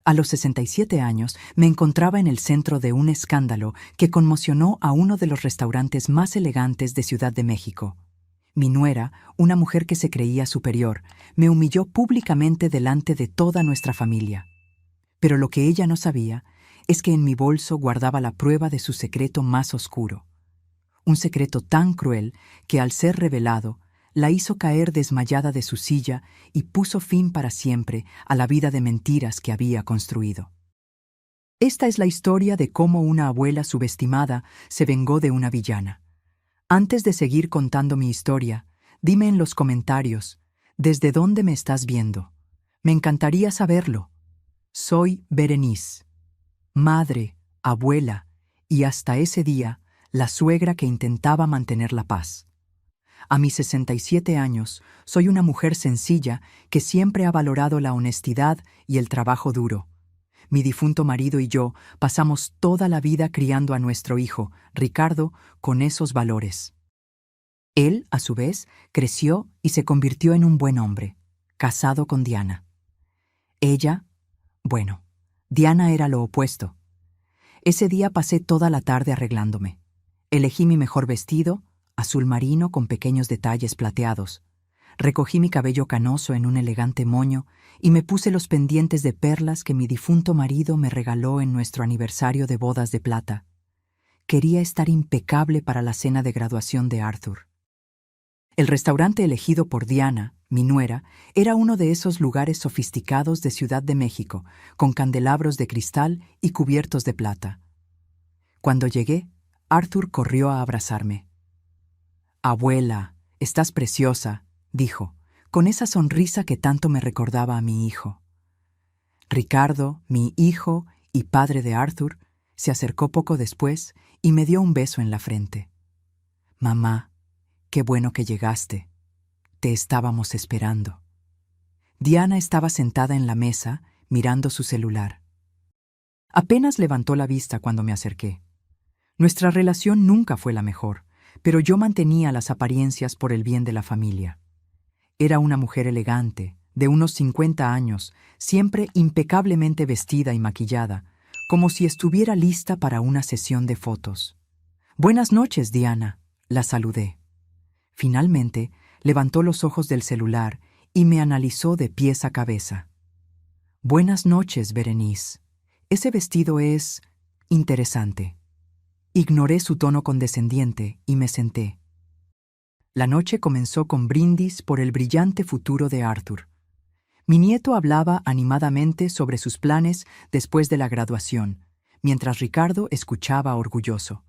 A los 67 años me encontraba en el centro de un escándalo que conmocionó a uno de los restaurantes más elegantes de Ciudad de México. Mi nuera, una mujer que se creía superior, me humilló públicamente delante de toda nuestra familia. Pero lo que ella no sabía es que en mi bolso guardaba la prueba de su secreto más oscuro. Un secreto tan cruel que, al ser revelado, la hizo caer desmayada de su silla y puso fin para siempre a la vida de mentiras que había construido. Esta es la historia de cómo una abuela subestimada se vengó de una villana. Antes de seguir contando mi historia, dime en los comentarios, ¿desde dónde me estás viendo? Me encantaría saberlo. Soy Berenice, madre, abuela y hasta ese día, la suegra que intentaba mantener la paz. A mis 67 años, soy una mujer sencilla que siempre ha valorado la honestidad y el trabajo duro. Mi difunto marido y yo pasamos toda la vida criando a nuestro hijo, Ricardo, con esos valores. Él, a su vez, creció y se convirtió en un buen hombre, casado con Diana. Ella, bueno, Diana era lo opuesto. Ese día pasé toda la tarde arreglándome. Elegí mi mejor vestido, azul marino con pequeños detalles plateados. Recogí mi cabello canoso en un elegante moño y me puse los pendientes de perlas que mi difunto marido me regaló en nuestro aniversario de bodas de plata. Quería estar impecable para la cena de graduación de Arthur. El restaurante elegido por Diana, mi nuera, era uno de esos lugares sofisticados de Ciudad de México, con candelabros de cristal y cubiertos de plata. Cuando llegué, Arthur corrió a abrazarme. «Abuela, estás preciosa», dijo, con esa sonrisa que tanto me recordaba a mi hijo. Ricardo, mi hijo y padre de Arthur, se acercó poco después y me dio un beso en la frente. «Mamá, qué bueno que llegaste. Te estábamos esperando». Diana estaba sentada en la mesa, mirando su celular. Apenas levantó la vista cuando me acerqué. Nuestra relación nunca fue la mejor, pero yo mantenía las apariencias por el bien de la familia. Era una mujer elegante, de unos 50 años, siempre impecablemente vestida y maquillada, como si estuviera lista para una sesión de fotos. «Buenas noches, Diana», la saludé. Finalmente, levantó los ojos del celular y me analizó de pies a cabeza. «Buenas noches, Berenice. Ese vestido es interesante». Ignoré su tono condescendiente y me senté. La noche comenzó con brindis por el brillante futuro de Arthur. Mi nieto hablaba animadamente sobre sus planes después de la graduación, mientras Ricardo escuchaba orgulloso.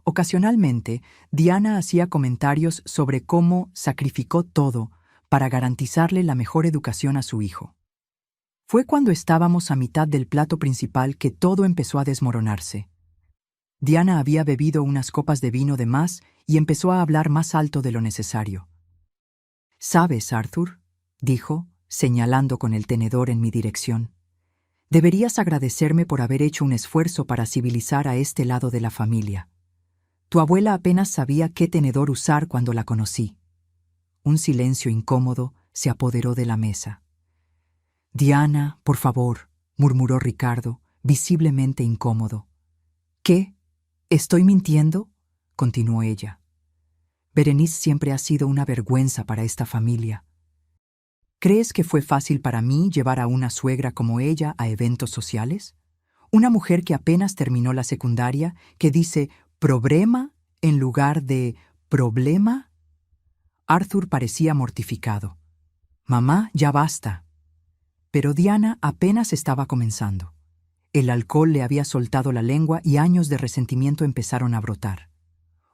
Ocasionalmente, Diana hacía comentarios sobre cómo sacrificó todo para garantizarle la mejor educación a su hijo. Fue cuando estábamos a mitad del plato principal que todo empezó a desmoronarse. Diana había bebido unas copas de vino de más y empezó a hablar más alto de lo necesario. «¿Sabes, Arthur?», dijo, señalando con el tenedor en mi dirección. «Deberías agradecerme por haber hecho un esfuerzo para civilizar a este lado de la familia. Tu abuela apenas sabía qué tenedor usar cuando la conocí». Un silencio incómodo se apoderó de la mesa. «Diana, por favor», murmuró Ricardo, visiblemente incómodo. «¿Qué? ¿Estoy mintiendo?», continuó ella. «Berenice siempre ha sido una vergüenza para esta familia. ¿Crees que fue fácil para mí llevar a una suegra como ella a eventos sociales? Una mujer que apenas terminó la secundaria, que dice «problema» en lugar de «problema». Arthur parecía mortificado. «Mamá, ya basta». Pero Diana apenas estaba comenzando. El alcohol le había soltado la lengua y años de resentimiento empezaron a brotar.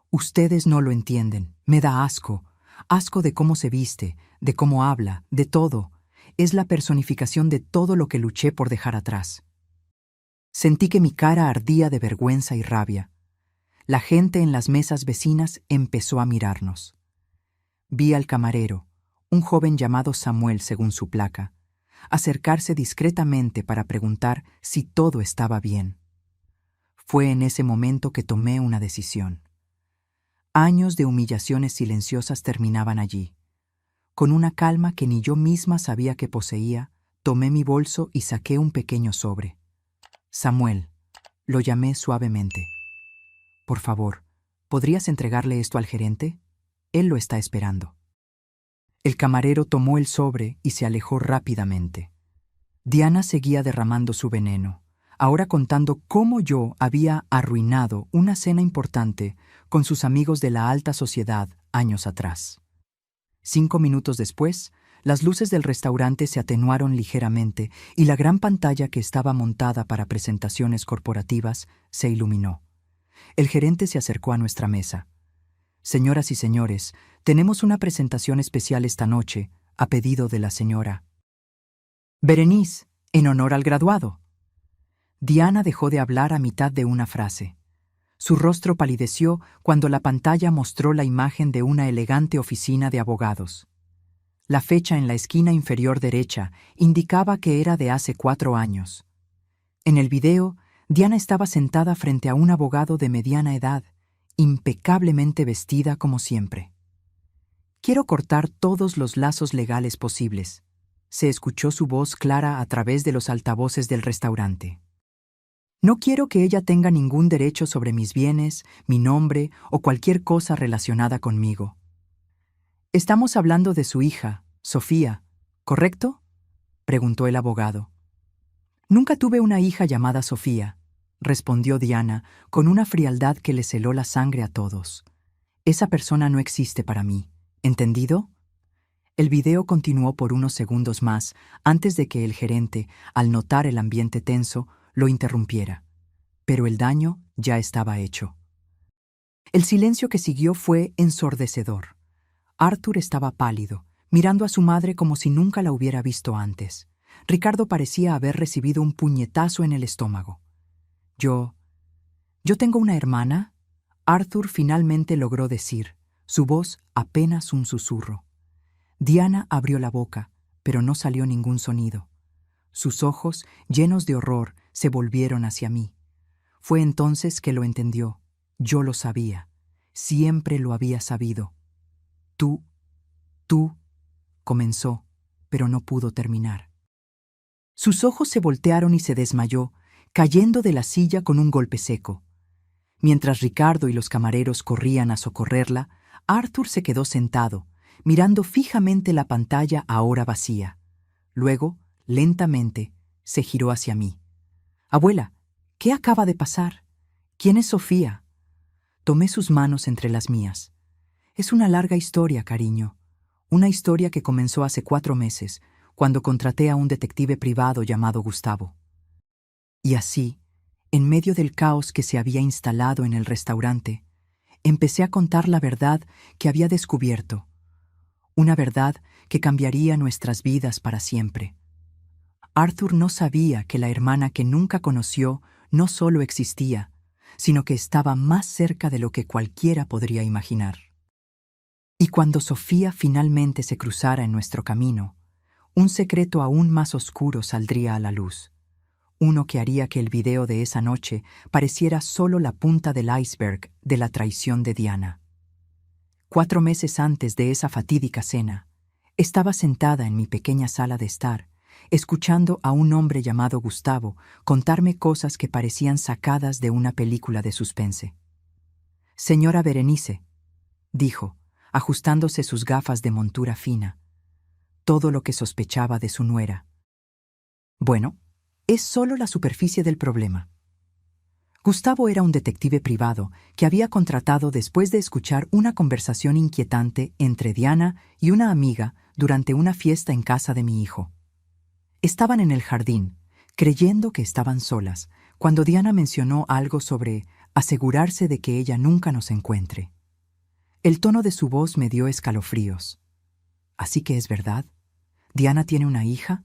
«Ustedes no lo entienden. Me da asco. Asco de cómo se viste, de cómo habla, de todo. Es la personificación de todo lo que luché por dejar atrás». Sentí que mi cara ardía de vergüenza y rabia. La gente en las mesas vecinas empezó a mirarnos. Vi al camarero, un joven llamado Samuel según su placa, acercarse discretamente para preguntar si todo estaba bien. Fue en ese momento que tomé una decisión. Años de humillaciones silenciosas terminaban allí. Con una calma que ni yo misma sabía que poseía, Tomé mi bolso y saqué un pequeño sobre. Samuel, lo llamé suavemente. Por favor, ¿podrías entregarle esto al gerente? Él lo está esperando. El camarero tomó el sobre y se alejó rápidamente. Diana seguía derramando su veneno, ahora contando cómo yo había arruinado una cena importante con sus amigos de la alta sociedad años atrás. 5 minutos después, las luces del restaurante se atenuaron ligeramente y la gran pantalla que estaba montada para presentaciones corporativas se iluminó. El gerente se acercó a nuestra mesa. Señoras y señores, tenemos una presentación especial esta noche, a pedido de la señora Berenice, en honor al graduado. Diana dejó de hablar a mitad de una frase. Su rostro palideció cuando la pantalla mostró la imagen de una elegante oficina de abogados. La fecha en la esquina inferior derecha indicaba que era de hace 4 años. En el video, Diana estaba sentada frente a un abogado de mediana edad, impecablemente vestida como siempre. Quiero cortar todos los lazos legales posibles. Se escuchó su voz clara a través de los altavoces del restaurante. No quiero que ella tenga ningún derecho sobre mis bienes, mi nombre o cualquier cosa relacionada conmigo. Estamos hablando de su hija, Sofía, ¿correcto?, preguntó el abogado. Nunca tuve una hija llamada Sofía, respondió Diana con una frialdad que les heló la sangre a todos. Esa persona no existe para mí, ¿entendido? El video continuó por unos segundos más antes de que el gerente, al notar el ambiente tenso, lo interrumpiera. Pero el daño ya estaba hecho. El silencio que siguió fue ensordecedor. Arthur estaba pálido, mirando a su madre como si nunca la hubiera visto antes. Ricardo parecía haber recibido un puñetazo en el estómago. ¿Yo tengo una hermana?, Arthur finalmente logró decir, su voz apenas un susurro. Diana abrió la boca, pero no salió ningún sonido. Sus ojos, llenos de horror, se volvieron hacia mí. Fue entonces que lo entendió. Yo lo sabía. Siempre lo había sabido. Tú, comenzó, pero no pudo terminar. Sus ojos se voltearon y se desmayó, cayendo de la silla con un golpe seco. Mientras Ricardo y los camareros corrían a socorrerla, Arthur se quedó sentado, mirando fijamente la pantalla ahora vacía. Luego, lentamente, se giró hacia mí. «Abuela, ¿qué acaba de pasar? ¿Quién es Sofía?» Tomé sus manos entre las mías. «Es una larga historia, cariño. Una historia que comenzó hace 4 meses, cuando contraté a un detective privado llamado Gustavo. Y así, en medio del caos que se había instalado en el restaurante, empecé a contar la verdad que había descubierto. Una verdad que cambiaría nuestras vidas para siempre. Arthur no sabía que la hermana que nunca conoció no solo existía, sino que estaba más cerca de lo que cualquiera podría imaginar. Y cuando Sofía finalmente se cruzara en nuestro camino, un secreto aún más oscuro saldría a la luz. Uno que haría que el video de esa noche pareciera solo la punta del iceberg de la traición de Diana. 4 meses antes de esa fatídica cena, estaba sentada en mi pequeña sala de estar, escuchando a un hombre llamado Gustavo contarme cosas que parecían sacadas de una película de suspense. «Señora Berenice», dijo, ajustándose sus gafas de montura fina, todo lo que sospechaba de su nuera. Bueno, es solo la superficie del problema. Gustavo era un detective privado que había contratado después de escuchar una conversación inquietante entre Diana y una amiga durante una fiesta en casa de mi hijo. Estaban en el jardín, creyendo que estaban solas, cuando Diana mencionó algo sobre asegurarse de que ella nunca nos encuentre. El tono de su voz me dio escalofríos. «¿Así que es verdad? ¿Diana tiene una hija?»,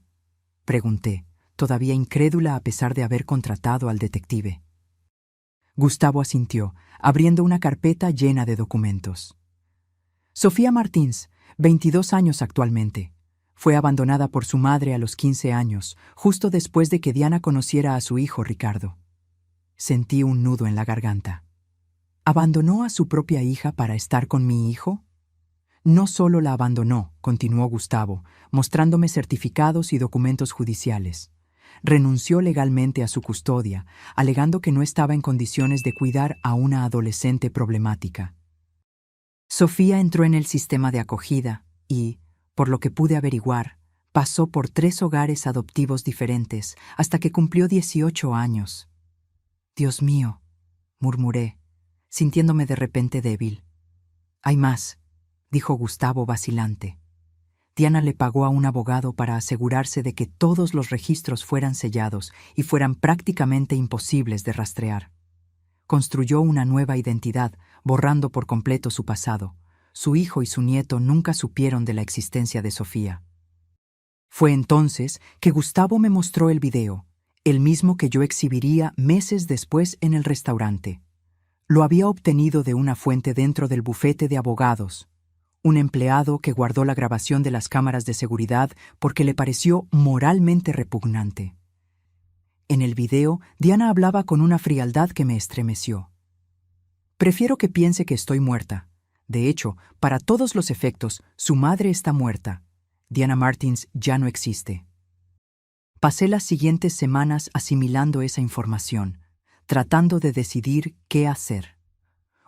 pregunté, todavía incrédula a pesar de haber contratado al detective. Gustavo asintió, abriendo una carpeta llena de documentos. «Sofía Martins, 22 años actualmente. Fue abandonada por su madre a los 15 años, justo después de que Diana conociera a su hijo Ricardo». Sentí un nudo en la garganta. ¿Abandonó a su propia hija para estar con mi hijo? No solo la abandonó, continuó Gustavo, mostrándome certificados y documentos judiciales. Renunció legalmente a su custodia, alegando que no estaba en condiciones de cuidar a una adolescente problemática. Sofía entró en el sistema de acogida y, por lo que pude averiguar, pasó por 3 hogares adoptivos diferentes hasta que cumplió 18 años. Dios mío, murmuré, sintiéndome de repente débil. Hay más, dijo Gustavo vacilante. Diana le pagó a un abogado para asegurarse de que todos los registros fueran sellados y fueran prácticamente imposibles de rastrear. Construyó una nueva identidad, borrando por completo su pasado. Su hijo y su nieto nunca supieron de la existencia de Sofía. Fue entonces que Gustavo me mostró el video, el mismo que yo exhibiría meses después en el restaurante. Lo había obtenido de una fuente dentro del bufete de abogados, un empleado que guardó la grabación de las cámaras de seguridad porque le pareció moralmente repugnante. En el video, Diana hablaba con una frialdad que me estremeció. Prefiero que piense que estoy muerta. De hecho, para todos los efectos, su madre está muerta. Diana Martins ya no existe. Pasé las siguientes semanas asimilando esa información, tratando de decidir qué hacer.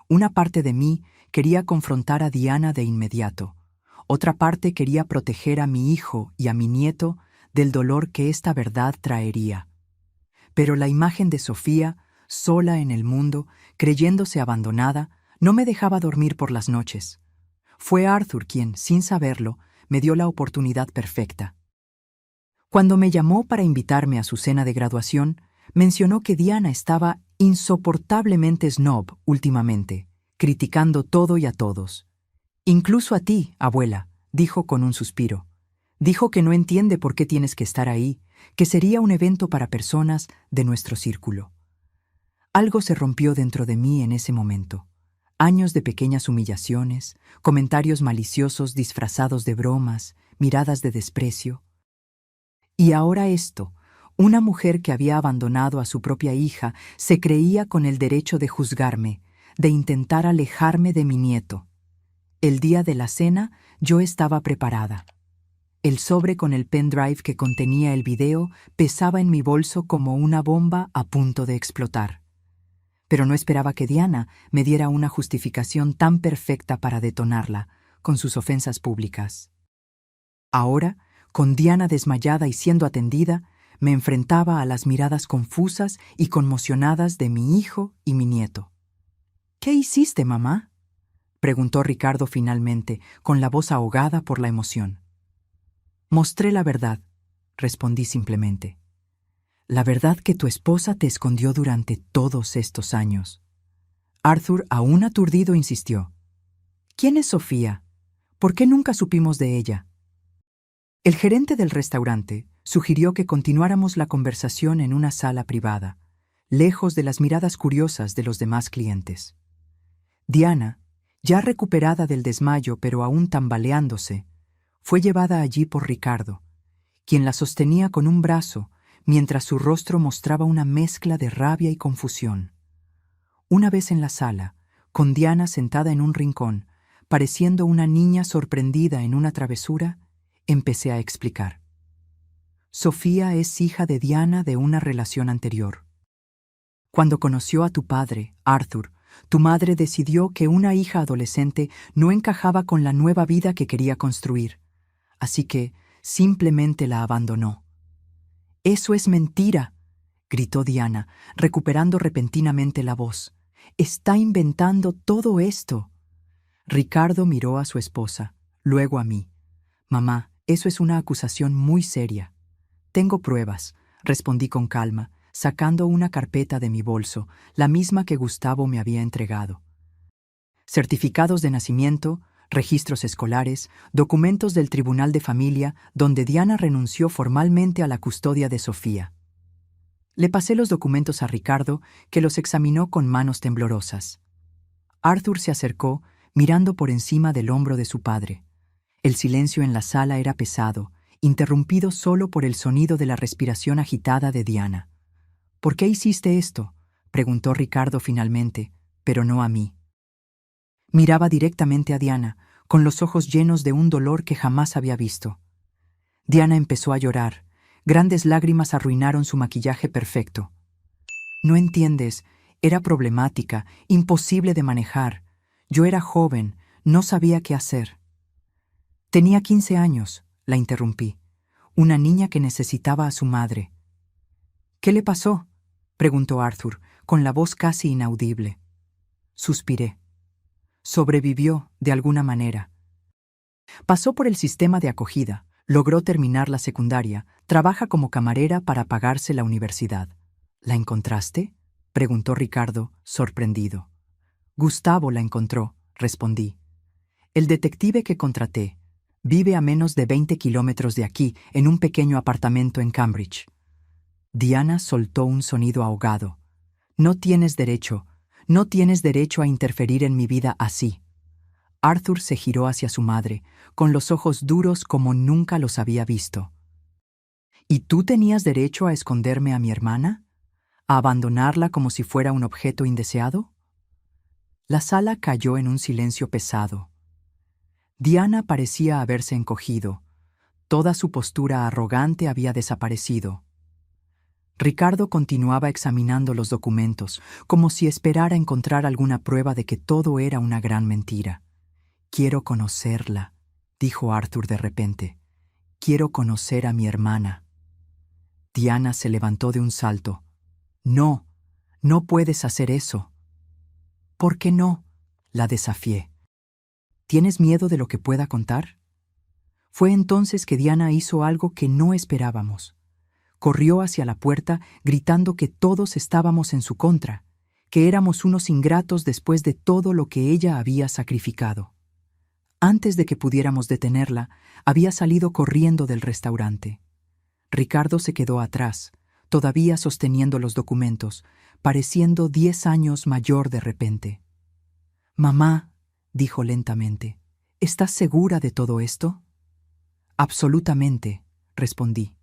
Una parte de mí quería confrontar a Diana de inmediato. Otra parte quería proteger a mi hijo y a mi nieto del dolor que esta verdad traería. Pero la imagen de Sofía, sola en el mundo, creyéndose abandonada, no me dejaba dormir por las noches. Fue Arthur quien, sin saberlo, me dio la oportunidad perfecta. Cuando me llamó para invitarme a su cena de graduación, mencionó que Diana estaba insoportablemente snob últimamente, criticando todo y a todos. Incluso a ti, abuela, dijo con un suspiro. Dijo que no entiende por qué tienes que estar ahí, que sería un evento para personas de nuestro círculo. Algo se rompió dentro de mí en ese momento. Años de pequeñas humillaciones, comentarios maliciosos disfrazados de bromas, miradas de desprecio. Y ahora esto, una mujer que había abandonado a su propia hija se creía con el derecho de juzgarme, de intentar alejarme de mi nieto. El día de la cena yo estaba preparada. El sobre con el pendrive que contenía el video pesaba en mi bolso como una bomba a punto de explotar. Pero no esperaba que Diana me diera una justificación tan perfecta para detonarla, con sus ofensas públicas. Ahora, con Diana desmayada y siendo atendida, me enfrentaba a las miradas confusas y conmocionadas de mi hijo y mi nieto. «¿Qué hiciste, mamá?», preguntó Ricardo finalmente, con la voz ahogada por la emoción. «Mostré la verdad», respondí simplemente. «La verdad que tu esposa te escondió durante todos estos años». Arthur, aún aturdido, insistió. «¿Quién es Sofía? ¿Por qué nunca supimos de ella?». El gerente del restaurante sugirió que continuáramos la conversación en una sala privada, lejos de las miradas curiosas de los demás clientes. Diana, ya recuperada del desmayo pero aún tambaleándose, fue llevada allí por Ricardo, quien la sostenía con un brazo mientras su rostro mostraba una mezcla de rabia y confusión. Una vez en la sala, con Diana sentada en un rincón, pareciendo una niña sorprendida en una travesura, empecé a explicar. Sofía es hija de Diana de una relación anterior. Cuando conoció a tu padre, Arthur, tu madre decidió que una hija adolescente no encajaba con la nueva vida que quería construir, así que simplemente la abandonó. «Eso es mentira», gritó Diana, recuperando repentinamente la voz. «Está inventando todo esto». Ricardo miró a su esposa, luego a mí. «Mamá, eso es una acusación muy seria». «Tengo pruebas», respondí con calma, sacando una carpeta de mi bolso, la misma que Gustavo me había entregado. Certificados de nacimiento, registros escolares, documentos del Tribunal de Familia, donde Diana renunció formalmente a la custodia de Sofía. Le pasé los documentos a Ricardo, que los examinó con manos temblorosas. Arthur se acercó, mirando por encima del hombro de su padre. El silencio en la sala era pesado, interrumpido solo por el sonido de la respiración agitada de Diana. «¿Por qué hiciste esto?», preguntó Ricardo finalmente, pero no a mí. Miraba directamente a Diana, con los ojos llenos de un dolor que jamás había visto. Diana empezó a llorar. Grandes lágrimas arruinaron su maquillaje perfecto. No entiendes, era problemática, imposible de manejar. Yo era joven, no sabía qué hacer. Tenía 15 años, la interrumpí. Una niña que necesitaba a su madre. ¿Qué le pasó?, preguntó Arthur, con la voz casi inaudible. Suspiré. Sobrevivió, de alguna manera. Pasó por el sistema de acogida, logró terminar la secundaria, trabaja como camarera para pagarse la universidad. ¿La encontraste?, preguntó Ricardo, sorprendido. Gustavo la encontró, respondí. El detective que contraté. Vive a menos de 20 kilómetros de aquí, en un pequeño apartamento en Cambridge. Diana soltó un sonido ahogado. No tienes derecho a interferir en mi vida así. Arthur se giró hacia su madre, con los ojos duros como nunca los había visto. ¿Y tú tenías derecho a esconderme a mi hermana? ¿A abandonarla como si fuera un objeto indeseado? La sala cayó en un silencio pesado. Diana parecía haberse encogido. Toda su postura arrogante había desaparecido. Ricardo continuaba examinando los documentos, como si esperara encontrar alguna prueba de que todo era una gran mentira. «Quiero conocerla», dijo Arthur de repente. «Quiero conocer a mi hermana». Diana se levantó de un salto. «No, no puedes hacer eso». «¿Por qué no?», la desafié. ¿Tienes miedo de lo que pueda contar? Fue entonces que Diana hizo algo que no esperábamos. Corrió hacia la puerta gritando que todos estábamos en su contra, que éramos unos ingratos después de todo lo que ella había sacrificado. Antes de que pudiéramos detenerla, había salido corriendo del restaurante. Ricardo se quedó atrás, todavía sosteniendo los documentos, pareciendo 10 años mayor de repente. «Mamá», dijo lentamente, «¿estás segura de todo esto?» «Absolutamente», respondí.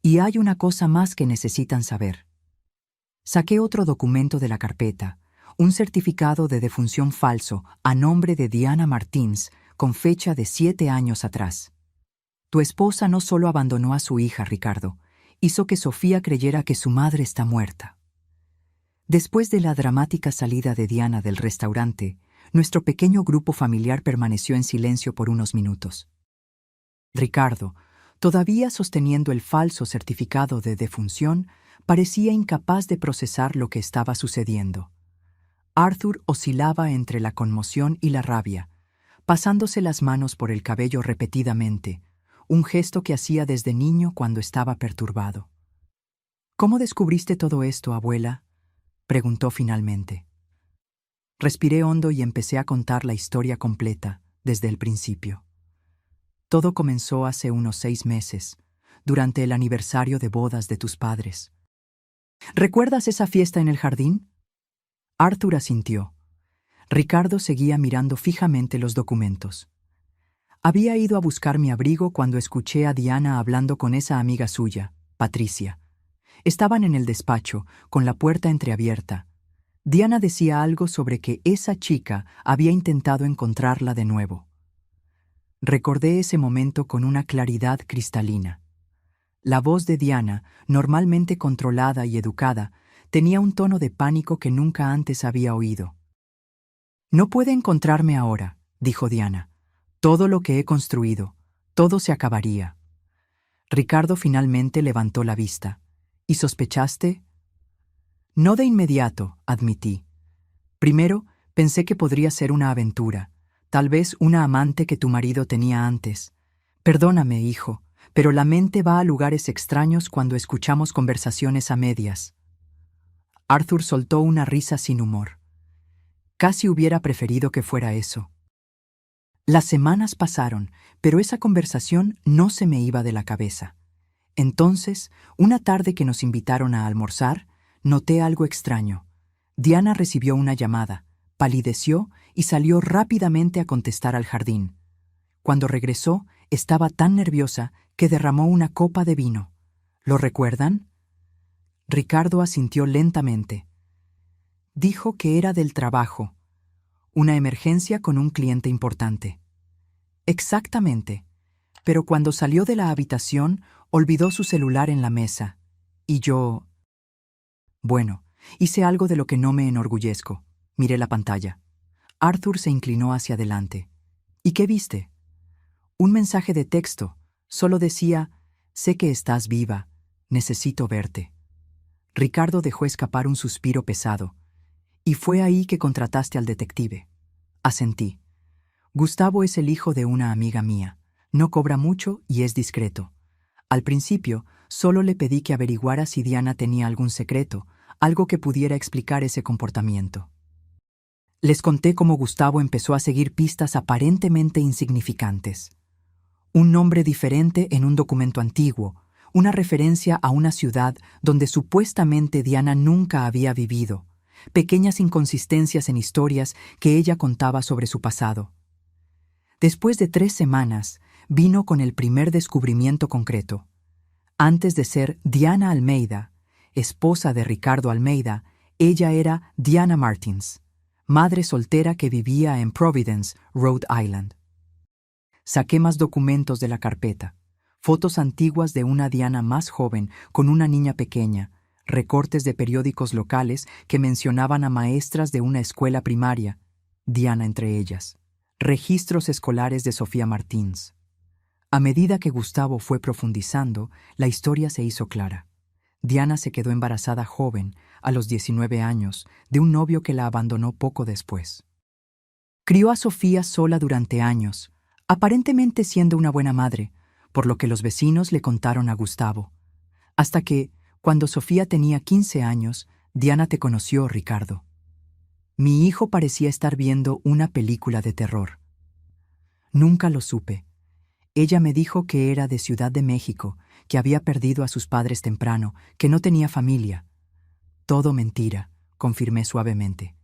«Y hay una cosa más que necesitan saber». Saqué otro documento de la carpeta, un certificado de defunción falso a nombre de Diana Martins, con fecha de 7 años atrás. Tu esposa no solo abandonó a su hija, Ricardo, hizo que Sofía creyera que su madre está muerta. Después de la dramática salida de Diana del restaurante, nuestro pequeño grupo familiar permaneció en silencio por unos minutos. Ricardo, todavía sosteniendo el falso certificado de defunción, parecía incapaz de procesar lo que estaba sucediendo. Arthur oscilaba entre la conmoción y la rabia, pasándose las manos por el cabello repetidamente, un gesto que hacía desde niño cuando estaba perturbado. «¿Cómo descubriste todo esto, abuela?», preguntó finalmente. Respiré hondo y empecé a contar la historia completa, desde el principio. Todo comenzó hace unos 6 meses, durante el aniversario de bodas de tus padres. ¿Recuerdas esa fiesta en el jardín? Arthur asintió. Ricardo seguía mirando fijamente los documentos. Había ido a buscar mi abrigo cuando escuché a Diana hablando con esa amiga suya, Patricia. Estaban en el despacho, con la puerta entreabierta. Diana decía algo sobre que esa chica había intentado encontrarla de nuevo. Recordé ese momento con una claridad cristalina. La voz de Diana, normalmente controlada y educada, tenía un tono de pánico que nunca antes había oído. «No puede encontrarme ahora», dijo Diana. «Todo lo que he construido, todo se acabaría». Ricardo finalmente levantó la vista. «¿Y sospechaste?» «No de inmediato», admití. «Primero, pensé que podría ser una aventura, tal vez una amante que tu marido tenía antes. Perdóname, hijo, pero la mente va a lugares extraños cuando escuchamos conversaciones a medias». Arthur soltó una risa sin humor. Casi hubiera preferido que fuera eso. Las semanas pasaron, pero esa conversación no se me iba de la cabeza. Entonces, una tarde que nos invitaron a almorzar, noté algo extraño. Diana recibió una llamada, palideció y salió rápidamente a contestar al jardín. Cuando regresó, estaba tan nerviosa que derramó una copa de vino. ¿Lo recuerdan? Ricardo asintió lentamente. Dijo que era del trabajo, una emergencia con un cliente importante. Exactamente. Pero cuando salió de la habitación, olvidó su celular en la mesa. Y yo... Bueno, hice algo de lo que no me enorgullezco. Miré la pantalla. Arthur se inclinó hacia adelante. ¿Y qué viste? Un mensaje de texto. Solo decía, sé que estás viva. Necesito verte. Ricardo dejó escapar un suspiro pesado. Y fue ahí que contrataste al detective. Asentí. Gustavo es el hijo de una amiga mía. No cobra mucho y es discreto. Al principio, solo le pedí que averiguara si Diana tenía algún secreto, algo que pudiera explicar ese comportamiento. Les conté cómo Gustavo empezó a seguir pistas aparentemente insignificantes. Un nombre diferente en un documento antiguo, una referencia a una ciudad donde supuestamente Diana nunca había vivido, pequeñas inconsistencias en historias que ella contaba sobre su pasado. Después de 3 semanas, vino con el primer descubrimiento concreto. Antes de ser Diana Almeida, esposa de Ricardo Almeida, ella era Diana Martins, madre soltera que vivía en Providence, Rhode Island. Saqué más documentos de la carpeta, fotos antiguas de una Diana más joven con una niña pequeña, recortes de periódicos locales que mencionaban a maestras de una escuela primaria, Diana entre ellas, registros escolares de Sofía Martins. A medida que Gustavo fue profundizando, la historia se hizo clara. Diana se quedó embarazada joven, a los 19 años, de un novio que la abandonó poco después. Crió a Sofía sola durante años, aparentemente siendo una buena madre, por lo que los vecinos le contaron a Gustavo. Hasta que, cuando Sofía tenía 15 años, Diana te conoció, Ricardo. Mi hijo parecía estar viendo una película de terror. Nunca lo supe. Ella me dijo que era de Ciudad de México, que había perdido a sus padres temprano, que no tenía familia. Todo mentira, confirmé suavemente.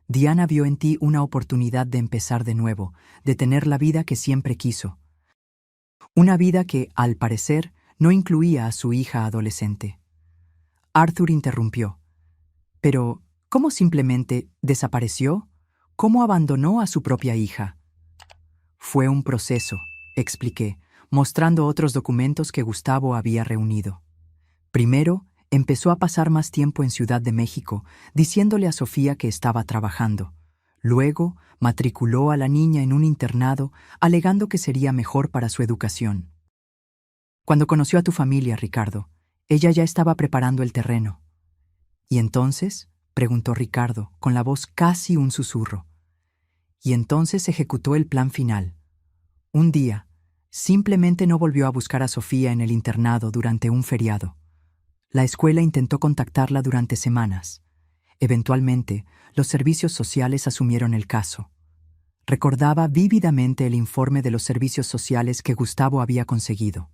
Diana vio en ti una oportunidad de empezar de nuevo, de tener la vida que siempre quiso. Una vida que, al parecer, no incluía a su hija adolescente. Arthur interrumpió. Pero, ¿cómo simplemente desapareció? ¿Cómo abandonó a su propia hija? Fue un proceso, expliqué, mostrando otros documentos que Gustavo había reunido. Primero, empezó a pasar más tiempo en Ciudad de México, diciéndole a Sofía que estaba trabajando. Luego, matriculó a la niña en un internado, alegando que sería mejor para su educación. Cuando conoció a tu familia, Ricardo, ella ya estaba preparando el terreno. ¿Y entonces?, preguntó Ricardo, con la voz casi un susurro. Y entonces ejecutó el plan final. Un día, simplemente no volvió a buscar a Sofía en el internado durante un feriado. La escuela intentó contactarla durante semanas. Eventualmente, los servicios sociales asumieron el caso. Recordaba vívidamente el informe de los servicios sociales que Gustavo había conseguido.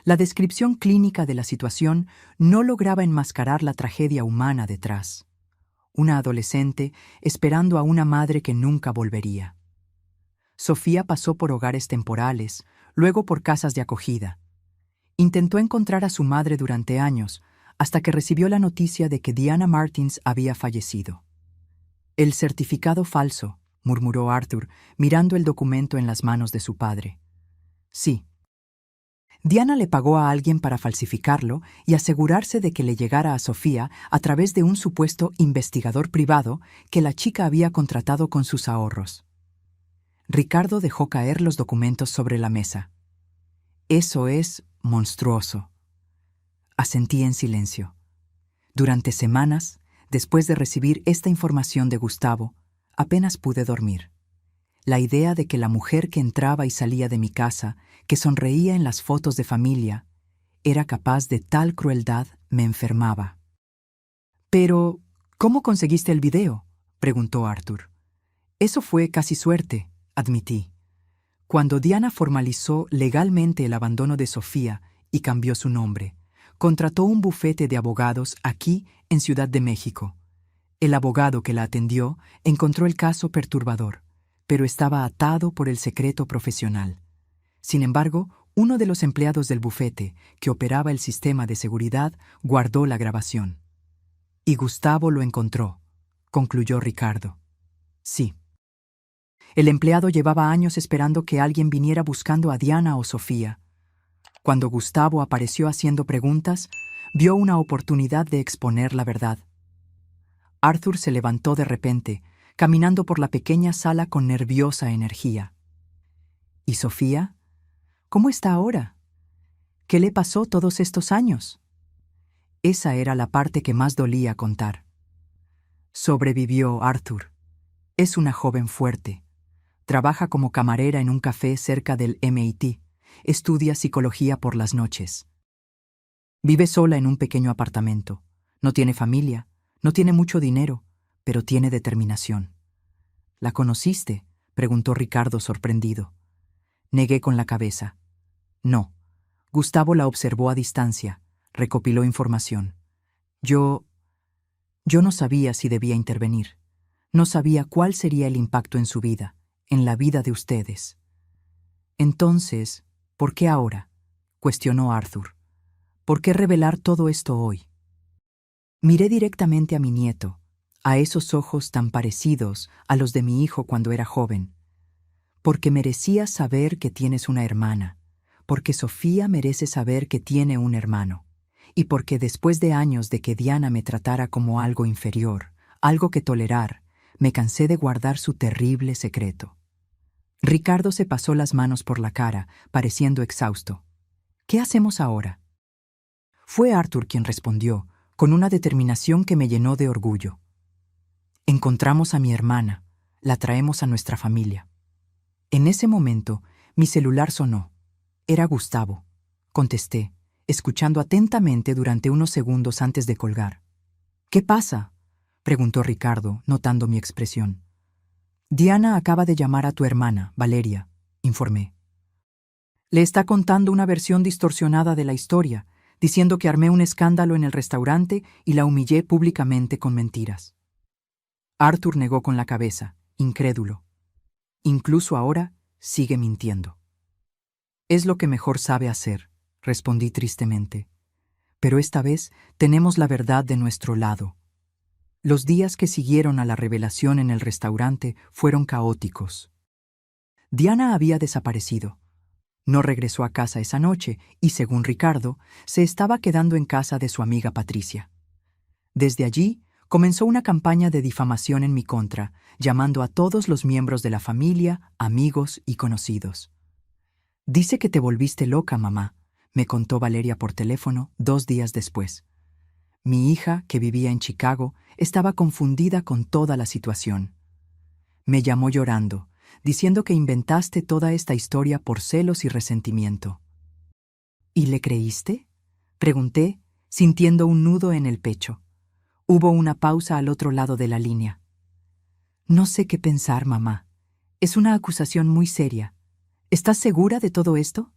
La descripción clínica de la situación no lograba enmascarar la tragedia humana detrás. Una adolescente esperando a una madre que nunca volvería. Sofía pasó por hogares temporales, luego por casas de acogida. Intentó encontrar a su madre durante años, hasta que recibió la noticia de que Diana Martins había fallecido. El certificado falso, murmuró Arthur, mirando el documento en las manos de su padre. Sí. Diana le pagó a alguien para falsificarlo y asegurarse de que le llegara a Sofía a través de un supuesto investigador privado que la chica había contratado con sus ahorros. Ricardo dejó caer los documentos sobre la mesa. Eso es monstruoso. Asentí en silencio. Durante semanas, después de recibir esta información de Gustavo, apenas pude dormir. La idea de que la mujer que entraba y salía de mi casa, que sonreía en las fotos de familia, era capaz de tal crueldad me enfermaba. «Pero, ¿cómo conseguiste el video?», preguntó Arthur. «Eso fue casi suerte», admití. Cuando Diana formalizó legalmente el abandono de Sofía y cambió su nombre, contrató un bufete de abogados aquí en Ciudad de México. El abogado que la atendió encontró el caso perturbador, pero estaba atado por el secreto profesional. Sin embargo, uno de los empleados del bufete, que operaba el sistema de seguridad, guardó la grabación. Y Gustavo lo encontró, concluyó Ricardo. Sí. El empleado llevaba años esperando que alguien viniera buscando a Diana o Sofía. Cuando Gustavo apareció haciendo preguntas, vio una oportunidad de exponer la verdad. Arthur se levantó de repente, caminando por la pequeña sala con nerviosa energía. ¿Y Sofía? ¿Cómo está ahora? ¿Qué le pasó todos estos años? Esa era la parte que más dolía contar. Sobrevivió Arthur. Es una joven fuerte. Trabaja como camarera en un café cerca del MIT. Estudia psicología por las noches. Vive sola en un pequeño apartamento. No tiene familia, no tiene mucho dinero, pero tiene determinación. ¿La conociste?, preguntó Ricardo sorprendido. Negué con la cabeza. No. Gustavo la observó a distancia, recopiló información. Yo no sabía si debía intervenir. No sabía cuál sería el impacto en su vida, en la vida de ustedes. Entonces, ¿por qué ahora?, cuestionó Arthur. ¿Por qué revelar todo esto hoy? Miré directamente a mi nieto, a esos ojos tan parecidos a los de mi hijo cuando era joven. Porque merecía saber que tienes una hermana, porque Sofía merece saber que tiene un hermano, y porque después de años de que Diana me tratara como algo inferior, algo que tolerar, me cansé de guardar su terrible secreto. Ricardo se pasó las manos por la cara, pareciendo exhausto. ¿Qué hacemos ahora? Fue Arthur quien respondió, con una determinación que me llenó de orgullo. Encontramos a mi hermana, la traemos a nuestra familia. En ese momento, mi celular sonó. Era Gustavo. Contesté, escuchando atentamente durante unos segundos antes de colgar. ¿Qué pasa?, preguntó Ricardo, notando mi expresión. Diana acaba de llamar a tu hermana, Valeria, informé. Le está contando una versión distorsionada de la historia, diciendo que armé un escándalo en el restaurante y la humillé públicamente con mentiras. Arthur negó con la cabeza, incrédulo. Incluso ahora sigue mintiendo. Es lo que mejor sabe hacer, respondí tristemente. Pero esta vez tenemos la verdad de nuestro lado. Los días que siguieron a la revelación en el restaurante fueron caóticos. Diana había desaparecido. No regresó a casa esa noche y, según Ricardo, se estaba quedando en casa de su amiga Patricia. Desde allí, comenzó una campaña de difamación en mi contra, llamando a todos los miembros de la familia, amigos y conocidos. Dice que te volviste loca, mamá, me contó Valeria por teléfono 2 días después. Mi hija, que vivía en Chicago, estaba confundida con toda la situación. Me llamó llorando, diciendo que inventaste toda esta historia por celos y resentimiento. ¿Y le creíste?, pregunté, sintiendo un nudo en el pecho. Hubo una pausa al otro lado de la línea. No sé qué pensar, mamá. Es una acusación muy seria. ¿Estás segura de todo esto?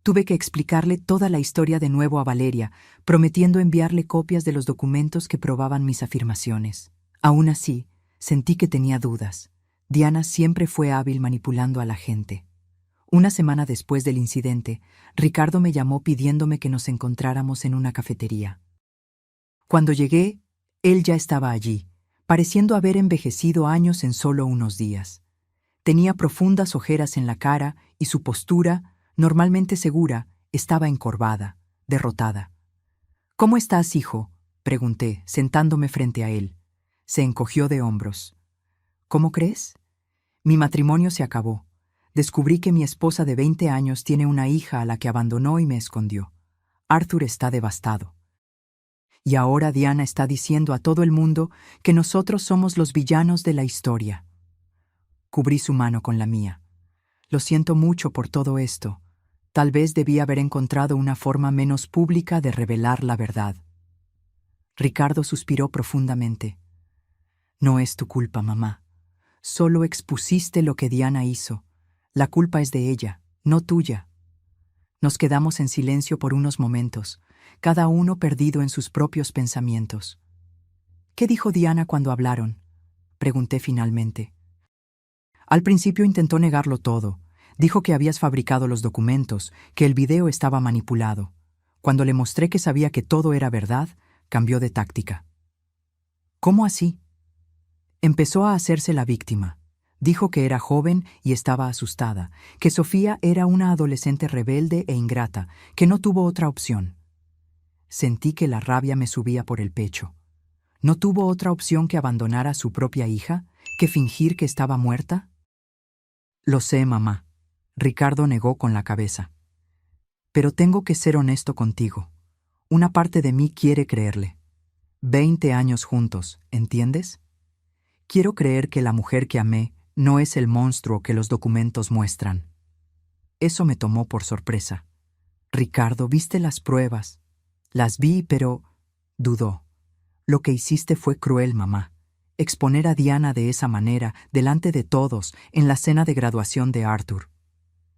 Tuve que explicarle toda la historia de nuevo a Valeria, prometiendo enviarle copias de los documentos que probaban mis afirmaciones. Aún así, sentí que tenía dudas. Diana siempre fue hábil manipulando a la gente. Una semana después del incidente, Ricardo me llamó pidiéndome que nos encontráramos en una cafetería. Cuando llegué, él ya estaba allí, pareciendo haber envejecido años en solo unos días. Tenía profundas ojeras en la cara y su postura, normalmente segura, estaba encorvada, derrotada. «¿Cómo estás, hijo?», pregunté, sentándome frente a él. Se encogió de hombros. «¿Cómo crees? Mi matrimonio se acabó. Descubrí que mi esposa de 20 años tiene una hija a la que abandonó y me escondió. Arthur está devastado. Y ahora Diana está diciendo a todo el mundo que nosotros somos los villanos de la historia». Cubrí su mano con la mía. Lo siento mucho por todo esto. Tal vez debía haber encontrado una forma menos pública de revelar la verdad. Ricardo suspiró profundamente. No es tu culpa, mamá. Solo expusiste lo que Diana hizo. La culpa es de ella, no tuya. Nos quedamos en silencio por unos momentos, cada uno perdido en sus propios pensamientos. ¿Qué dijo Diana cuando hablaron?, pregunté finalmente. Al principio intentó negarlo todo. Dijo que habías fabricado los documentos, que el video estaba manipulado. Cuando le mostré que sabía que todo era verdad, cambió de táctica. ¿Cómo así? Empezó a hacerse la víctima. Dijo que era joven y estaba asustada, que Sofía era una adolescente rebelde e ingrata, que no tuvo otra opción. Sentí que la rabia me subía por el pecho. ¿No tuvo otra opción que abandonar a su propia hija, que fingir que estaba muerta? Lo sé, mamá. Ricardo negó con la cabeza. Pero tengo que ser honesto contigo. Una parte de mí quiere creerle. 20 años juntos, ¿entiendes? Quiero creer que la mujer que amé no es el monstruo que los documentos muestran. Eso me tomó por sorpresa. Ricardo, ¿viste las pruebas? Las vi, pero... dudó. Lo que hiciste fue cruel, mamá. Exponer a Diana de esa manera, delante de todos, en la cena de graduación de Arthur.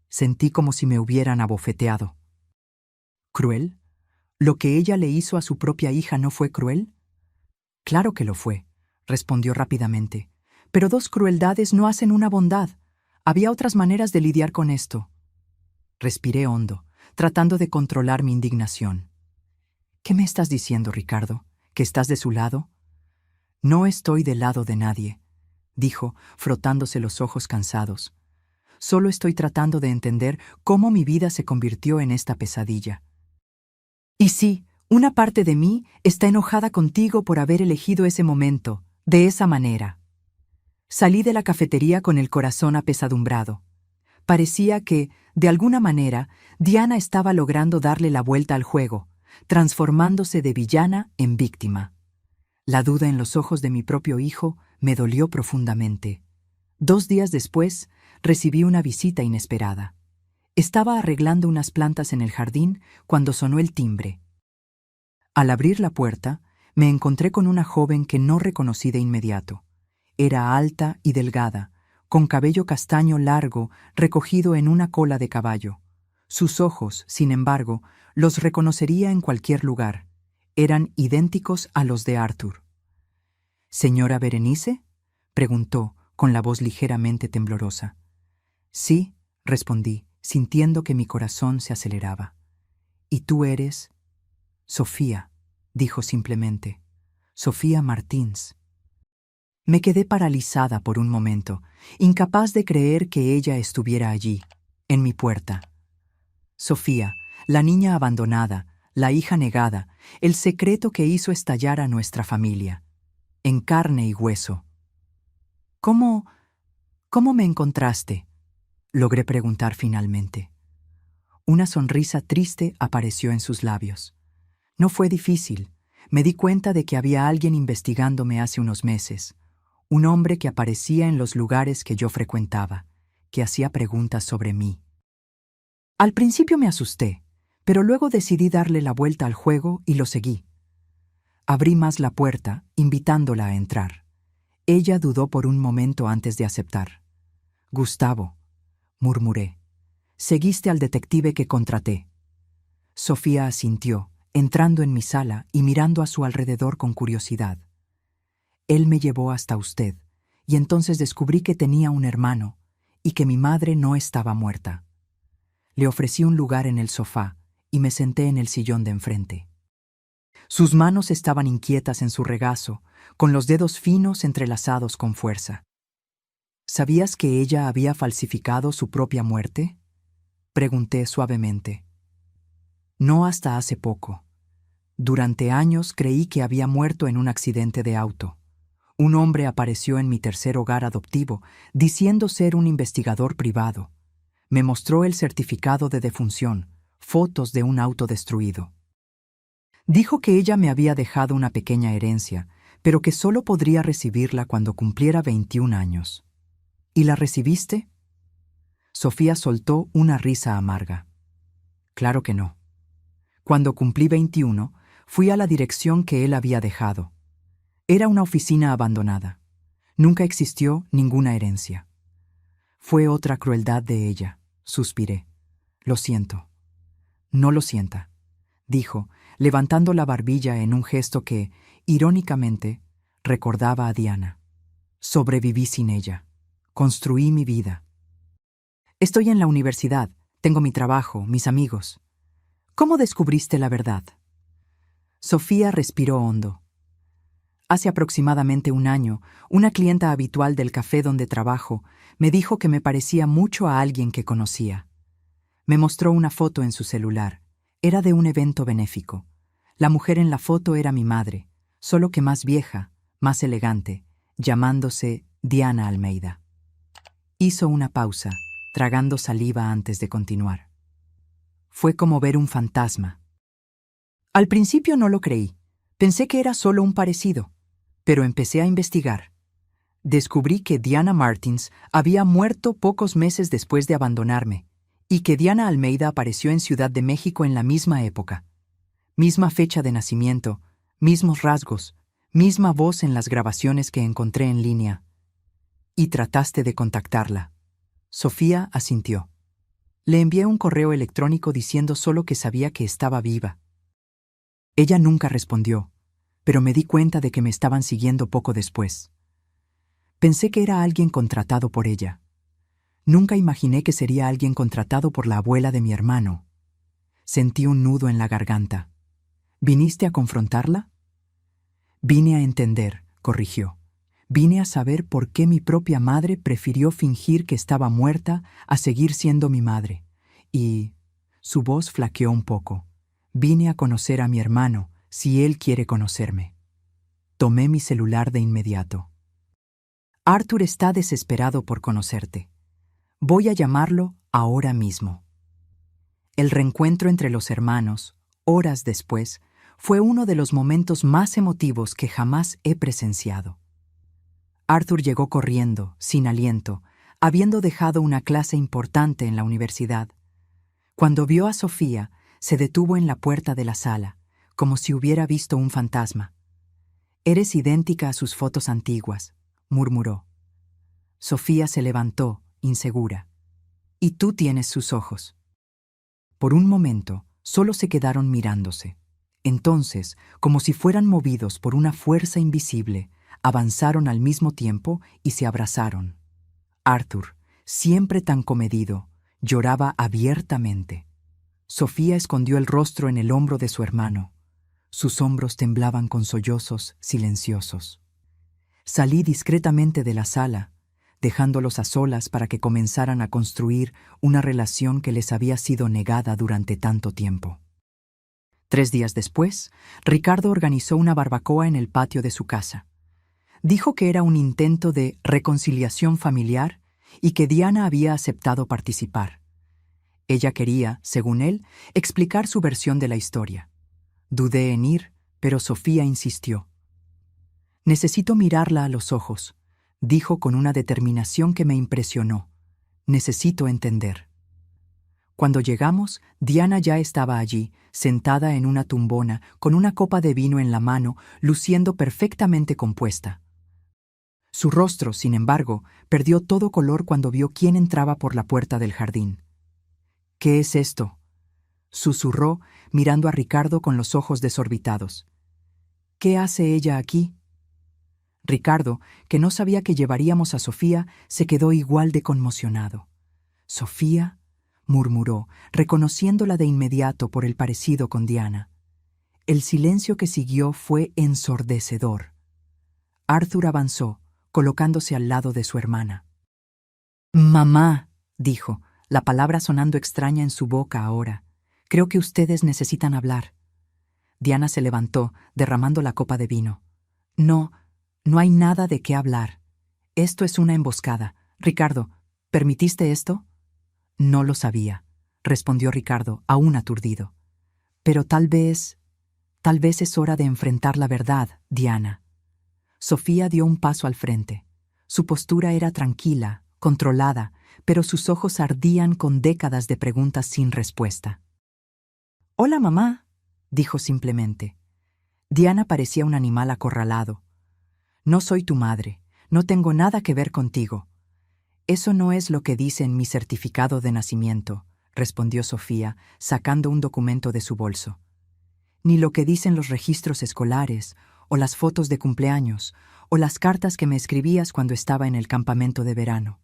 Sentí como si me hubieran abofeteado. ¿Cruel? ¿Lo que ella le hizo a su propia hija no fue cruel? Claro que lo fue, respondió rápidamente. Pero dos crueldades no hacen una bondad. Había otras maneras de lidiar con esto. Respiré hondo, tratando de controlar mi indignación. ¿Qué me estás diciendo, Ricardo? ¿Que estás de su lado? No estoy del lado de nadie, dijo, frotándose los ojos cansados. Solo estoy tratando de entender cómo mi vida se convirtió en esta pesadilla. Y sí, una parte de mí está enojada contigo por haber elegido ese momento, de esa manera. Salí de la cafetería con el corazón apesadumbrado. Parecía que, de alguna manera, Diana estaba logrando darle la vuelta al juego, transformándose de villana en víctima. La duda en los ojos de mi propio hijo me dolió profundamente. 2 días después, recibí una visita inesperada. Estaba arreglando unas plantas en el jardín cuando sonó el timbre. Al abrir la puerta, me encontré con una joven que no reconocí de inmediato. Era alta y delgada, con cabello castaño largo recogido en una cola de caballo. Sus ojos, sin embargo, los reconocería en cualquier lugar. Eran idénticos a los de Arthur. «¿Señora Berenice?», preguntó, con la voz ligeramente temblorosa. «Sí», respondí, sintiendo que mi corazón se aceleraba. «¿Y tú eres?» «Sofía», dijo simplemente. «Sofía Martins». Me quedé paralizada por un momento, incapaz de creer que ella estuviera allí, en mi puerta. Sofía, la niña abandonada, la hija negada, el secreto que hizo estallar a nuestra familia, en carne y hueso. ¿Cómo me encontraste?», logré preguntar finalmente. Una sonrisa triste apareció en sus labios. No fue difícil. Me di cuenta de que había alguien investigándome hace unos meses. Un hombre que aparecía en los lugares que yo frecuentaba, que hacía preguntas sobre mí. Al principio me asusté, pero luego decidí darle la vuelta al juego y lo seguí. Abrí más la puerta, invitándola a entrar. Ella dudó por un momento antes de aceptar. «Gustavo», murmuré, «seguiste al detective que contraté». Sofía asintió, entrando en mi sala y mirando a su alrededor con curiosidad. «Él me llevó hasta usted, y entonces descubrí que tenía un hermano y que mi madre no estaba muerta». Le ofrecí un lugar en el sofá y me senté en el sillón de enfrente. Sus manos estaban inquietas en su regazo, con los dedos finos entrelazados con fuerza. «¿Sabías que ella había falsificado su propia muerte?», pregunté suavemente. «No hasta hace poco. Durante años creí que había muerto en un accidente de auto. Un hombre apareció en mi tercer hogar adoptivo, diciendo ser un investigador privado. Me mostró el certificado de defunción, fotos de un auto destruido. Dijo que ella me había dejado una pequeña herencia, pero que solo podría recibirla cuando cumpliera 21 años. ¿Y la recibiste?». Sofía soltó una risa amarga. «Claro que no. Cuando cumplí 21, fui a la dirección que él había dejado. Era una oficina abandonada. Nunca existió ninguna herencia. Fue otra crueldad de ella», suspiré. «Lo siento». «No lo sienta», dijo, levantando la barbilla en un gesto que, irónicamente, recordaba a Diana. «Sobreviví sin ella. Construí mi vida. Estoy en la universidad, tengo mi trabajo, mis amigos. ¿Cómo descubriste la verdad?». Sofía respiró hondo. Hace aproximadamente un año, una clienta habitual del café donde trabajo me dijo que me parecía mucho a alguien que conocía. Me mostró una foto en su celular. Era de un evento benéfico. La mujer en la foto era mi madre, solo que más vieja, más elegante, llamándose Diana Almeida. Hizo una pausa, tragando saliva antes de continuar. Fue como ver un fantasma. Al principio no lo creí. Pensé que era solo un parecido, pero empecé a investigar. Descubrí que Diana Martins había muerto pocos meses después de abandonarme, y que Diana Almeida apareció en Ciudad de México en la misma época. Misma fecha de nacimiento, mismos rasgos, misma voz en las grabaciones que encontré en línea. Y trataste de contactarla. Sofía asintió. Le envié un correo electrónico diciendo solo que sabía que estaba viva. Ella nunca respondió, pero me di cuenta de que me estaban siguiendo poco después. Pensé que era alguien contratado por ella. Nunca imaginé que sería alguien contratado por la abuela de mi hermano. Sentí un nudo en la garganta. ¿Viniste a confrontarla? Vine a entender, corrigió. Vine a saber por qué mi propia madre prefirió fingir que estaba muerta a seguir siendo mi madre. Y su voz flaqueó un poco. Vine a conocer a mi hermano, si él quiere conocerme. Tomé mi celular de inmediato. Arthur está desesperado por conocerte. Voy a llamarlo ahora mismo. El reencuentro entre los hermanos, horas después, fue uno de los momentos más emotivos que jamás he presenciado. Arthur llegó corriendo, sin aliento, habiendo dejado una clase importante en la universidad. Cuando vio a Sofía, se detuvo en la puerta de la sala, como si hubiera visto un fantasma. «Eres idéntica a sus fotos antiguas», murmuró. Sofía se levantó, insegura. «Y tú tienes sus ojos». Por un momento, solo se quedaron mirándose. Entonces, como si fueran movidos por una fuerza invisible, avanzaron al mismo tiempo y se abrazaron. Arthur, siempre tan comedido, lloraba abiertamente. Sofía escondió el rostro en el hombro de su hermano. Sus hombros temblaban con sollozos silenciosos. Salí discretamente de la sala, dejándolos a solas para que comenzaran a construir una relación que les había sido negada durante tanto tiempo. 3 días después, Ricardo organizó una barbacoa en el patio de su casa. Dijo que era un intento de reconciliación familiar y que Diana había aceptado participar. Ella quería, según él, explicar su versión de la historia. Dudé en ir, pero Sofía insistió. «Necesito mirarla a los ojos», dijo con una determinación que me impresionó. «Necesito entender». Cuando llegamos, Diana ya estaba allí, sentada en una tumbona, con una copa de vino en la mano, luciendo perfectamente compuesta. Su rostro, sin embargo, perdió todo color cuando vio quién entraba por la puerta del jardín. «¿Qué es esto?», susurró, mirando a Ricardo con los ojos desorbitados. «¿Qué hace ella aquí?». Ricardo, que no sabía que llevaríamos a Sofía, se quedó igual de conmocionado. «¿Sofía?», murmuró, reconociéndola de inmediato por el parecido con Diana. El silencio que siguió fue ensordecedor. Arthur avanzó, colocándose al lado de su hermana. «Mamá», dijo, la palabra sonando extraña en su boca ahora. «Creo que ustedes necesitan hablar». Diana se levantó, derramando la copa de vino. No hay nada de qué hablar. Esto es una emboscada. Ricardo, ¿permitiste esto?» «No lo sabía», respondió Ricardo, aún aturdido. «Pero tal vez es hora de enfrentar la verdad, Diana». Sofía dio un paso al frente. Su postura era tranquila, controlada, pero sus ojos ardían con décadas de preguntas sin respuesta. «Hola, mamá», dijo simplemente. Diana parecía un animal acorralado. «No soy tu madre, no tengo nada que ver contigo». «Eso no es lo que dice en mi certificado de nacimiento», respondió Sofía, sacando un documento de su bolso. «Ni lo que dicen los registros escolares, o las fotos de cumpleaños, o las cartas que me escribías cuando estaba en el campamento de verano».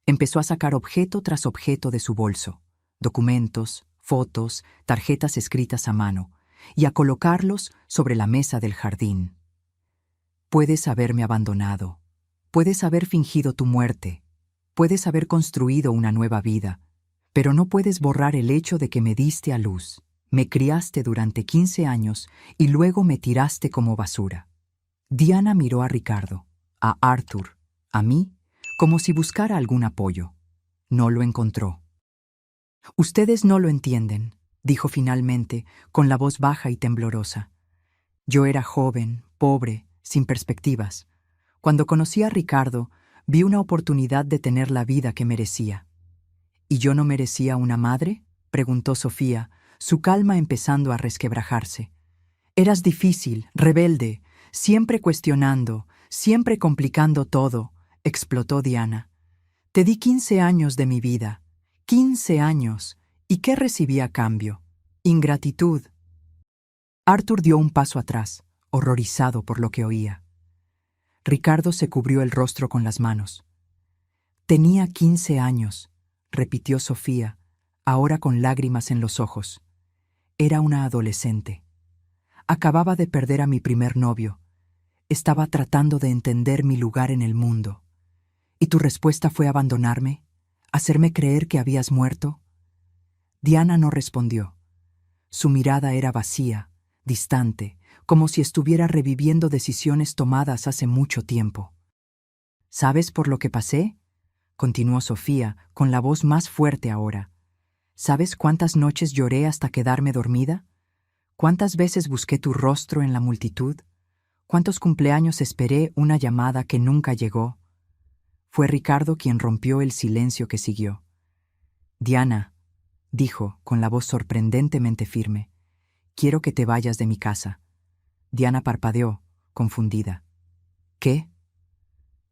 Empezó a sacar objeto tras objeto de su bolso, documentos, fotos, tarjetas escritas a mano, y a colocarlos sobre la mesa del jardín. Puedes haberme abandonado, puedes haber fingido tu muerte, puedes haber construido una nueva vida, pero no puedes borrar el hecho de que me diste a luz, me criaste durante 15 años y luego me tiraste como basura. Diana miró a Ricardo, a Arthur, a mí, como si buscara algún apoyo. No lo encontró. Ustedes no lo entienden, dijo finalmente, con la voz baja y temblorosa. Yo era joven, pobre, sin perspectivas. Cuando conocí a Ricardo, vi una oportunidad de tener la vida que merecía. ¿Y yo no merecía una madre?, preguntó Sofía, su calma empezando a resquebrajarse. Eras difícil, rebelde, siempre cuestionando, siempre complicando todo, explotó Diana. Te di 15 años de mi vida, 15 años, ¿y qué recibí a cambio? Ingratitud. Arthur dio un paso atrás, horrorizado por lo que oía. Ricardo se cubrió el rostro con las manos. Tenía 15 años, repitió Sofía, ahora con lágrimas en los ojos. Era una adolescente. Acababa de perder a mi primer novio. Estaba tratando de entender mi lugar en el mundo. ¿Y tu respuesta fue abandonarme? ¿Hacerme creer que habías muerto? Diana no respondió. Su mirada era vacía, distante, como si estuviera reviviendo decisiones tomadas hace mucho tiempo. ¿Sabes por lo que pasé?, continuó Sofía, con la voz más fuerte ahora. ¿Sabes cuántas noches lloré hasta quedarme dormida? ¿Cuántas veces busqué tu rostro en la multitud? ¿Cuántos cumpleaños esperé una llamada que nunca llegó? Fue Ricardo quien rompió el silencio que siguió. Diana, dijo, con la voz sorprendentemente firme, quiero que te vayas de mi casa. Diana parpadeó, confundida. ¿Qué?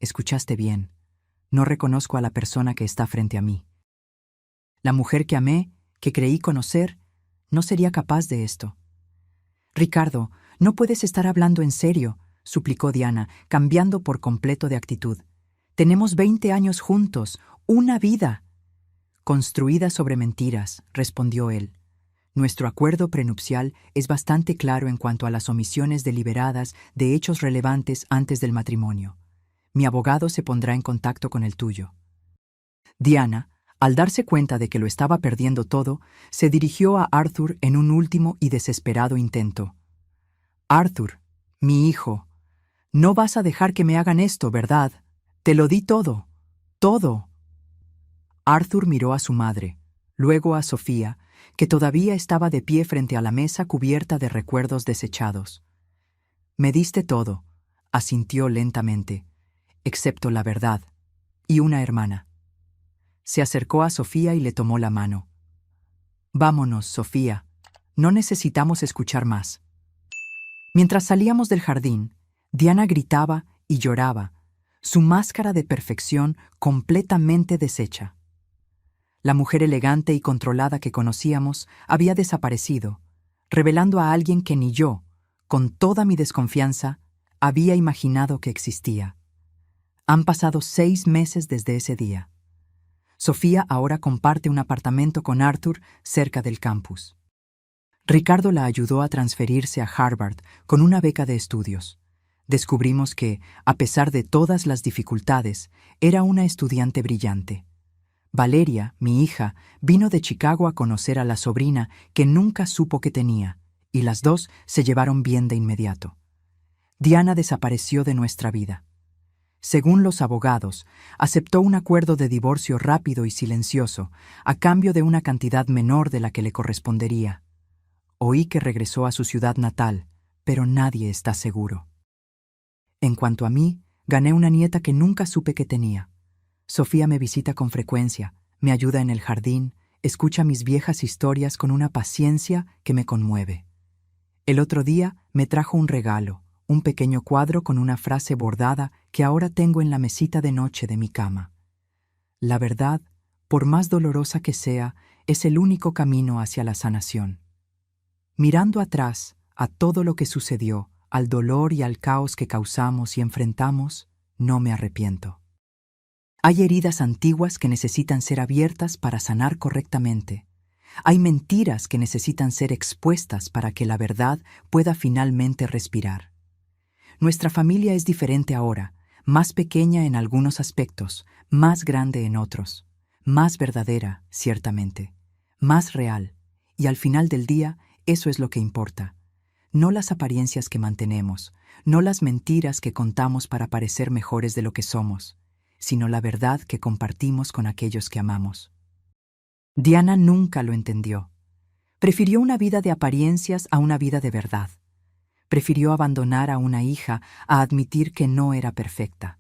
Escuchaste bien. No reconozco a la persona que está frente a mí. La mujer que amé, que creí conocer, no sería capaz de esto. Ricardo, no puedes estar hablando en serio, suplicó Diana, cambiando por completo de actitud. Tenemos 20 años juntos, una vida. Construida sobre mentiras, respondió él. Nuestro acuerdo prenupcial es bastante claro en cuanto a las omisiones deliberadas de hechos relevantes antes del matrimonio. Mi abogado se pondrá en contacto con el tuyo. Diana, al darse cuenta de que lo estaba perdiendo todo, se dirigió a Arthur en un último y desesperado intento. Arthur, mi hijo, no vas a dejar que me hagan esto, ¿verdad? Te lo di todo, todo. Arthur miró a su madre, luego a Sofía, que todavía estaba de pie frente a la mesa cubierta de recuerdos desechados. Me diste todo, asintió lentamente, excepto la verdad, y una hermana. Se acercó a Sofía y le tomó la mano. Vámonos, Sofía, no necesitamos escuchar más. Mientras salíamos del jardín, Diana gritaba y lloraba, su máscara de perfección completamente deshecha. La mujer elegante y controlada que conocíamos había desaparecido, revelando a alguien que ni yo, con toda mi desconfianza, había imaginado que existía. Han pasado 6 meses desde ese día. Sofía ahora comparte un apartamento con Arthur cerca del campus. Ricardo la ayudó a transferirse a Harvard con una beca de estudios. Descubrimos que, a pesar de todas las dificultades, era una estudiante brillante. Valeria, mi hija, vino de Chicago a conocer a la sobrina que nunca supo que tenía, y las dos se llevaron bien de inmediato. Diana desapareció de nuestra vida. Según los abogados, aceptó un acuerdo de divorcio rápido y silencioso, a cambio de una cantidad menor de la que le correspondería. Oí que regresó a su ciudad natal, pero nadie está seguro. En cuanto a mí, gané una nieta que nunca supe que tenía. Sofía me visita con frecuencia, me ayuda en el jardín, escucha mis viejas historias con una paciencia que me conmueve. El otro día me trajo un regalo, un pequeño cuadro con una frase bordada que ahora tengo en la mesita de noche de mi cama. La verdad, por más dolorosa que sea, es el único camino hacia la sanación. Mirando atrás a todo lo que sucedió, al dolor y al caos que causamos y enfrentamos, no me arrepiento. Hay heridas antiguas que necesitan ser abiertas para sanar correctamente. Hay mentiras que necesitan ser expuestas para que la verdad pueda finalmente respirar. Nuestra familia es diferente ahora, más pequeña en algunos aspectos, más grande en otros, más verdadera, ciertamente, más real, y al final del día, eso es lo que importa. No las apariencias que mantenemos, no las mentiras que contamos para parecer mejores de lo que somos, sino la verdad que compartimos con aquellos que amamos. Diana nunca lo entendió. Prefirió una vida de apariencias a una vida de verdad. Prefirió abandonar a una hija a admitir que no era perfecta.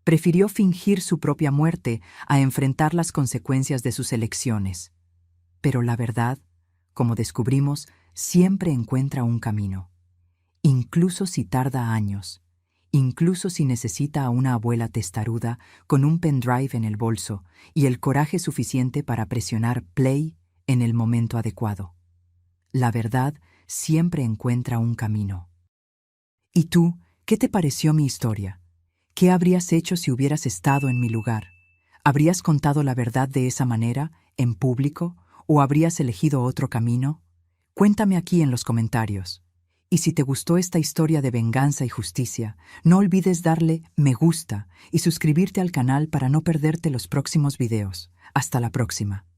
Prefirió fingir su propia muerte a enfrentar las consecuencias de sus elecciones. Pero la verdad, como descubrimos, siempre encuentra un camino. Incluso si tarda años, incluso si necesita a una abuela testaruda con un pendrive en el bolso y el coraje suficiente para presionar play en el momento adecuado. La verdad siempre encuentra un camino. ¿Y tú, qué te pareció mi historia? ¿Qué habrías hecho si hubieras estado en mi lugar? ¿Habrías contado la verdad de esa manera, en público, o habrías elegido otro camino? Cuéntame aquí en los comentarios. Y si te gustó esta historia de venganza y justicia, no olvides darle me gusta y suscribirte al canal para no perderte los próximos videos. Hasta la próxima.